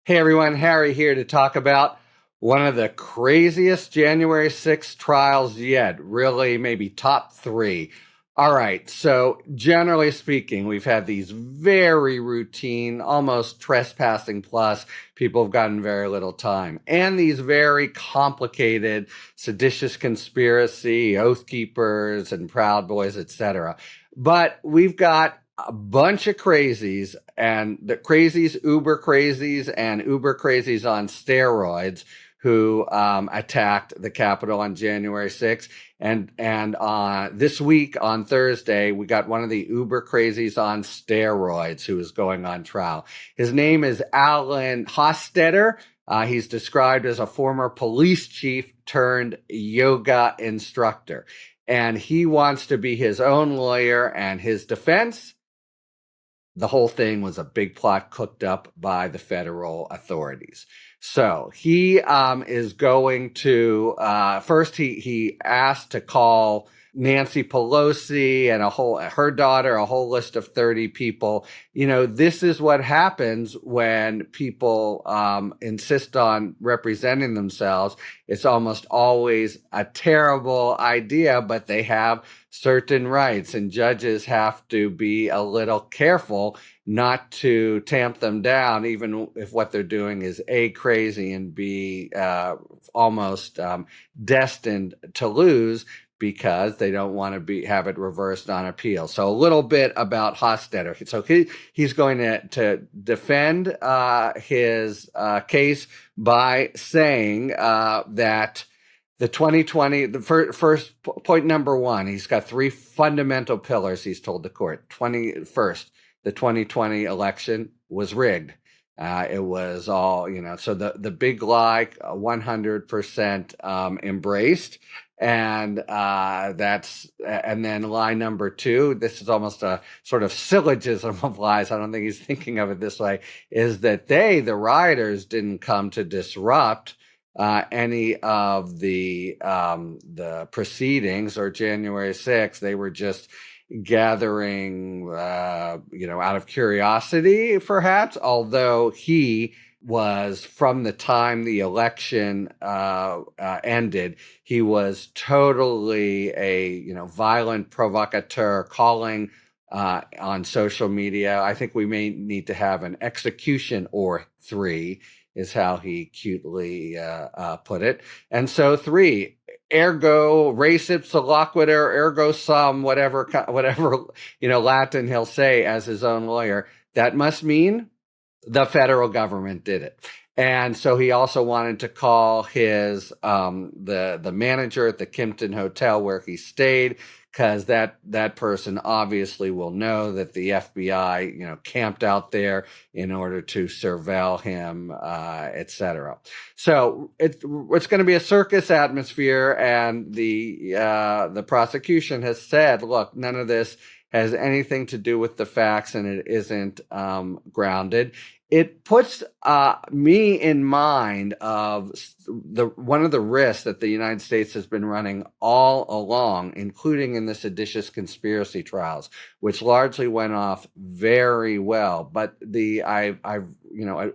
Hey everyone, Harry here to talk about one of the craziest January 6th trials yet. Really, maybe top three. All right, so generally speaking, we've had these very routine, almost trespassing plus, people have gotten very little time, and these very complicated seditious conspiracy, oath keepers, and Proud Boys, etc. But we've got a bunch of crazies and the crazies, uber crazies, and uber crazies on steroids who attacked the Capitol on January 6th. And this week on Thursday, we got one of the uber crazies on steroids who is going on trial. His name is Alan Hostetter. He's described as a former police chief turned yoga instructor. And he wants to be his own lawyer, and his defense, the whole thing was a big plot cooked up by the federal authorities. So he is going to first he asked to call Nancy Pelosi and her daughter, a whole list of 30 people. You know, this is what happens when people insist on representing themselves. It's almost always a terrible idea, but they have certain rights, and judges have to be a little careful not to tamp them down, even if what they're doing is A, crazy, and B, almost destined to lose, because they don't want to have it reversed on appeal. So a little bit about Hostetter. So he's going to defend his case by saying that the 2020, the first point number one, he's got three fundamental pillars, he's told the court. First, the 2020 election was rigged. It was all, so the big lie, 100% embraced. And and then lie number two, this is almost a sort of syllogism of lies. I don't think he's thinking of it this way, is that the rioters, didn't come to disrupt any of the proceedings or January 6th. They were just gathering, out of curiosity, perhaps, although he was, from the time the election ended, he was totally a violent provocateur, calling on social media. I think we may need to have an execution or three, is how he cutely put it. And so three, ergo res ipsa loquitur, ergo sum, whatever Latin he'll say as his own lawyer. That must mean the federal government did it. And so he also wanted to call his the manager at the Kimpton Hotel where he stayed, because that person obviously will know that the FBI, camped out there in order to surveil him, etc. So it's going to be a circus atmosphere, and the prosecution has said, look, none of this has anything to do with the facts, and it isn't grounded. It puts me in mind of one of the risks that the United States has been running all along, including in the seditious conspiracy trials, which largely went off very well. But I've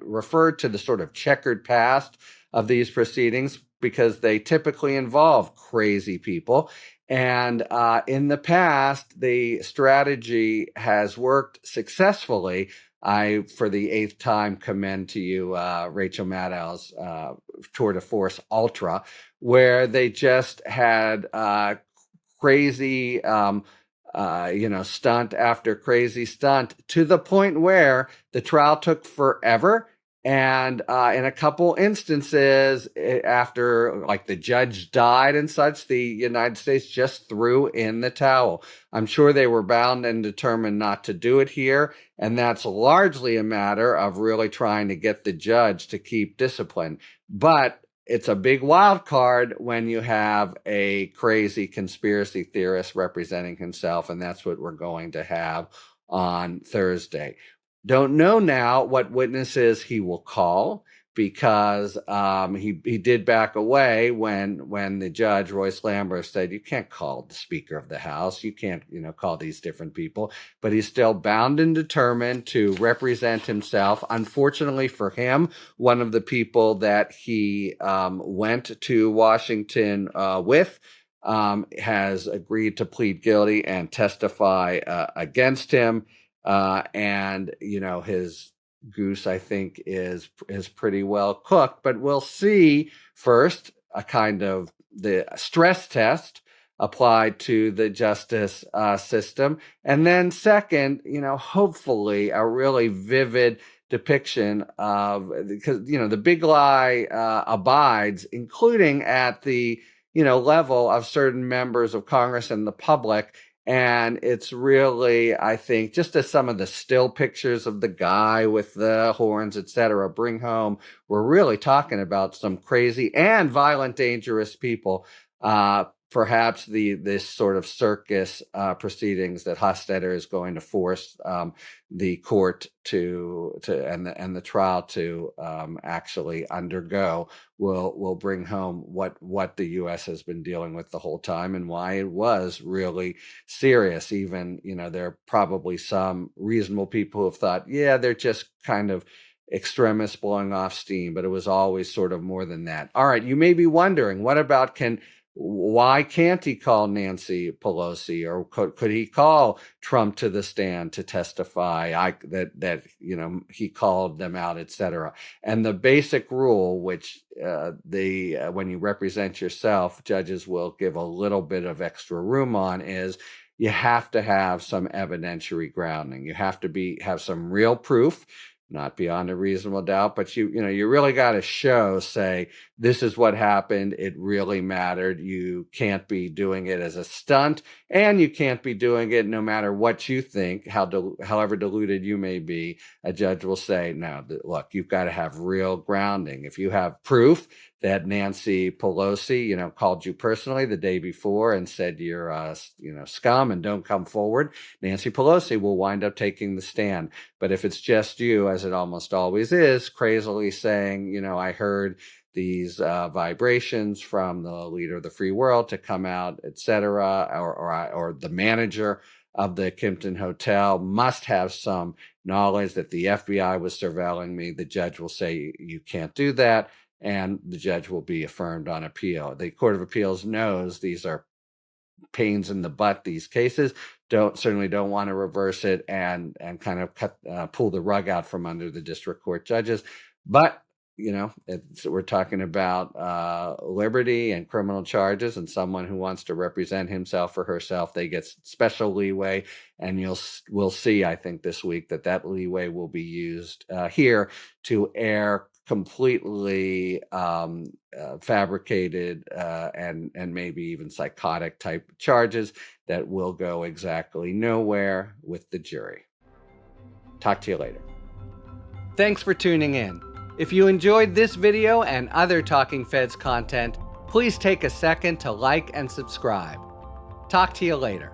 referred to the sort of checkered past of these proceedings, because they typically involve crazy people. And in the past, the strategy has worked successfully. I, for the 8th time, commend to you Rachel Maddow's Tour de Force Ultra, where they just had crazy, stunt after crazy stunt, to the point where the trial took forever. And in a couple instances, after the judge died and such, the United States just threw in the towel. I'm sure they were bound and determined not to do it here. And that's largely a matter of really trying to get the judge to keep discipline. But it's a big wild card when you have a crazy conspiracy theorist representing himself. And that's what we're going to have on Thursday. Don't know now what witnesses he will call. because he did back away when the judge, Royce Lambert, said, you can't call the Speaker of the House, you can't call these different people, but he's still bound and determined to represent himself. Unfortunately for him, one of the people that he went to Washington with has agreed to plead guilty and testify against him, and his goose, I think, is pretty well cooked. But we'll see first a kind of the stress test applied to the justice system, and then second, hopefully a really vivid depiction of, because the big lie abides, including at the level of certain members of Congress and the public. And it's really, I think, just as some of the still pictures of the guy with the horns, etc., bring home, we're really talking about some crazy and violent, dangerous people. Perhaps this sort of circus proceedings that Hostetter is going to force the court and the trial to actually undergo will bring home what the U.S. has been dealing with the whole time, and why it was really serious. Even there are probably some reasonable people who have thought, yeah, they're just kind of extremists blowing off steam, but it was always sort of more than that. All right, you may be wondering, what about why can't he call Nancy Pelosi, or could he call Trump to the stand to testify that he called them out, etc.? And the basic rule, which when you represent yourself, judges will give a little bit of extra room on, is you have to have some evidentiary grounding. You have to have some real proof, not beyond a reasonable doubt, but you really got to say, this is what happened. It really mattered. You can't be doing it as a stunt, and you can't be doing it no matter what you think, however deluded you may be. A judge will say, no, look, you've got to have real grounding. If you have proof that Nancy Pelosi, called you personally the day before and said you're scum and don't come forward, Nancy Pelosi will wind up taking the stand. But if it's just you, as it almost always is, crazily saying, I heard these vibrations from the leader of the free world to come out, etc., or the manager of the Kimpton Hotel must have some knowledge that the FBI was surveilling me, the judge will say you can't do that, and the judge will be affirmed on appeal. The Court of Appeals knows these are pains in the butt, these cases. Certainly don't want to reverse it and kind of pull the rug out from under the district court judges. But we're talking about liberty and criminal charges, and someone who wants to represent himself or herself, they get special leeway. And we'll see, I think, this week that leeway will be used here to air completely fabricated and maybe even psychotic type charges that will go exactly nowhere with the jury. Talk to you later. Thanks for tuning in. If you enjoyed this video and other Talking Feds content, please take a second to like and subscribe. Talk to you later.